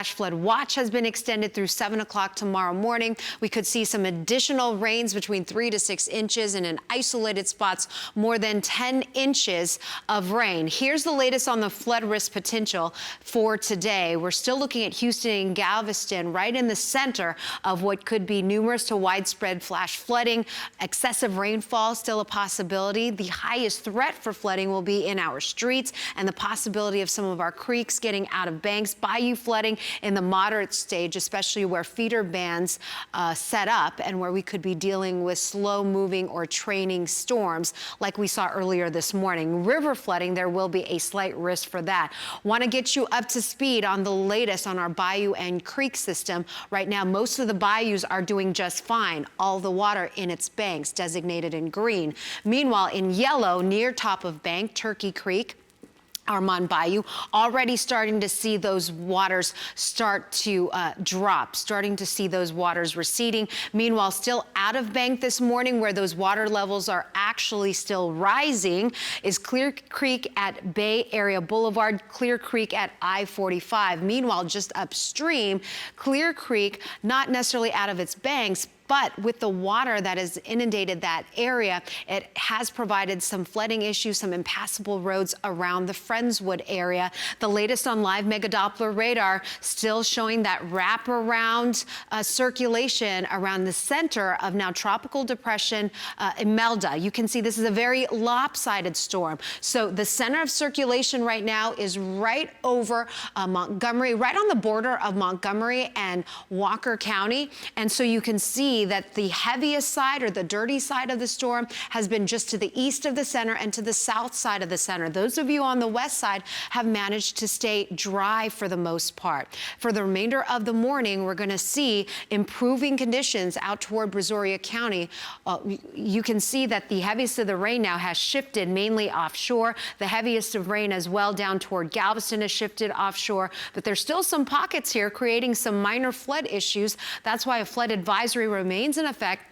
Flash flood watch has been extended through 7 o'clock tomorrow morning. We could see some additional rains between 3 to 6 inches, and in isolated spots, more than 10 inches of rain. Here's the latest on the flood risk potential for today. We're still looking at Houston and Galveston, right in the center of what could be numerous to widespread flash flooding. Excessive rainfall still a possibility. The highest threat for flooding will be in our streets, and the possibility of some of our creeks getting out of banks. Bayou flooding in the moderate stage, especially where feeder bands set up and where we could be dealing with slow moving or training storms like we saw earlier this morning. River flooding, there will be a slight risk for that. Want to get you up to speed on the latest on our bayou and creek system. Right now, most of the bayous are doing just fine. All the water in its banks designated in green. Meanwhile, in yellow, near top of bank, Turkey Creek, Armand Bayou, already starting to see those waters start to drop, starting to see those waters receding. Meanwhile, still out of bank this morning, where those water levels are actually still rising, is Clear Creek at Bay Area Boulevard, Clear Creek at I-45. Meanwhile, just upstream, Clear Creek, not necessarily out of its banks, but with the water that has inundated that area, it has provided some flooding issues, some impassable roads around the Friendswood area. The latest on live Megadoppler radar still showing that wraparound circulation around the center of now tropical depression Imelda. You can see this is a very lopsided storm. So the center of circulation right now is right over Montgomery, right on the border of Montgomery and Walker County. And so you can see that the heaviest side, or the dirty side of the storm, has been just to the east of the center and to the south side of the center. Those of you on the west side have managed to stay dry for the most part. For the remainder of the morning, we're going to see improving conditions out toward Brazoria County. You can see that the heaviest of the rain now has shifted mainly offshore. The heaviest of rain as well down toward Galveston has shifted offshore, but there's still some pockets here creating some minor flood issues. That's why a flood advisory remains in effect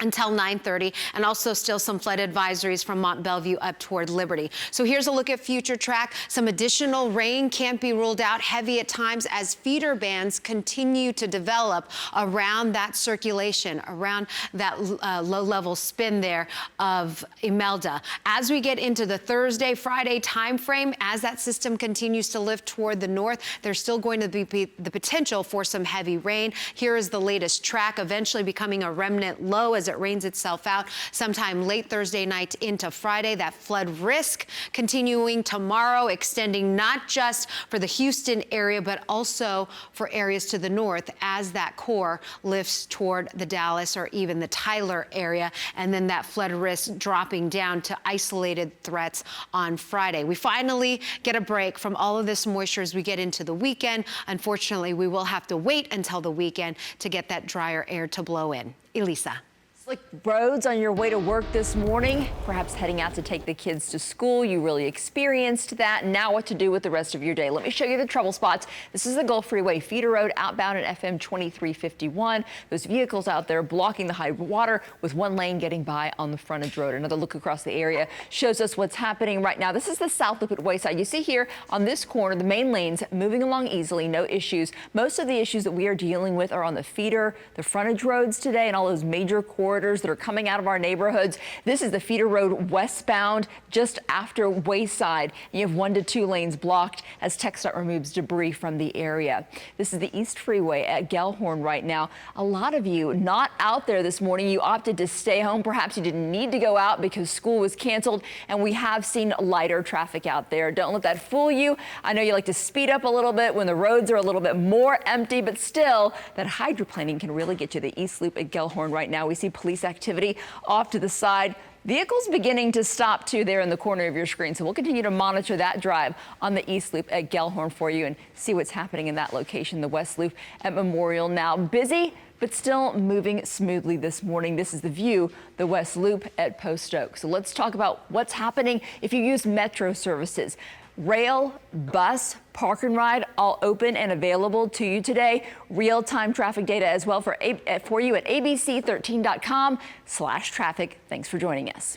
until 9:30, and also still some flood advisories from Mont Belvieu up toward Liberty. So here's a look at future track. Some additional rain can't be ruled out, heavy at times as feeder bands continue to develop around that circulation, around that low-level spin there of Imelda. As we get into the Thursday, Friday time frame, as that system continues to lift toward the north, there's still going to be the potential for some heavy rain. Here is the latest track, eventually becoming a remnant low as it rains itself out sometime late Thursday night into Friday. That flood risk continuing tomorrow, extending not just for the Houston area, but also for areas to the north as that core lifts toward the Dallas or even the Tyler area. And then that flood risk dropping down to isolated threats on Friday. We finally get a break from all of this moisture as we get into the weekend. Unfortunately, we will have to wait until the weekend to get that drier air to blow in. Elisa. Slick roads on your way to work this morning, perhaps heading out to take the kids to school. You really experienced that. Now what to do with the rest of your day. Let me show you the trouble spots. This is the Gulf Freeway feeder road outbound at FM 2351. Those vehicles out there blocking the high water with one lane getting by on the frontage road. Another look across the area shows us what's happening right now. This is the South Loop at Wayside. You see here on this corner, the main lanes moving along easily, no issues. Most of the issues that we are dealing with are on the feeder, the frontage roads today, and all those major corridors that are coming out of our neighborhoods. This is the feeder road westbound just after Wayside. You have 1 to 2 lanes blocked as TxDOT removes debris from the area. This is the East Freeway at Gellhorn right now. A lot of you not out there this morning. You opted to stay home. Perhaps you didn't need to go out because school was canceled, and we have seen lighter traffic out there. Don't let that fool you. I know you like to speed up a little bit when the roads are a little bit more empty, but still, that hydroplaning can really get you the East Loop at Gellhorn right now. We see police activity off to the side. Vehicles beginning to stop too there in the corner of your screen. So we'll continue to monitor that drive on the East Loop at Gellhorn for you and see what's happening in that location. The West Loop at Memorial now busy, but still moving smoothly this morning. This is the view, the West Loop at Post Oak. So let's talk about what's happening if you use Metro services. Rail, bus, park and ride, all open and available to you today. Real-time traffic data as well for you at abc13.com/traffic. Thanks for joining us.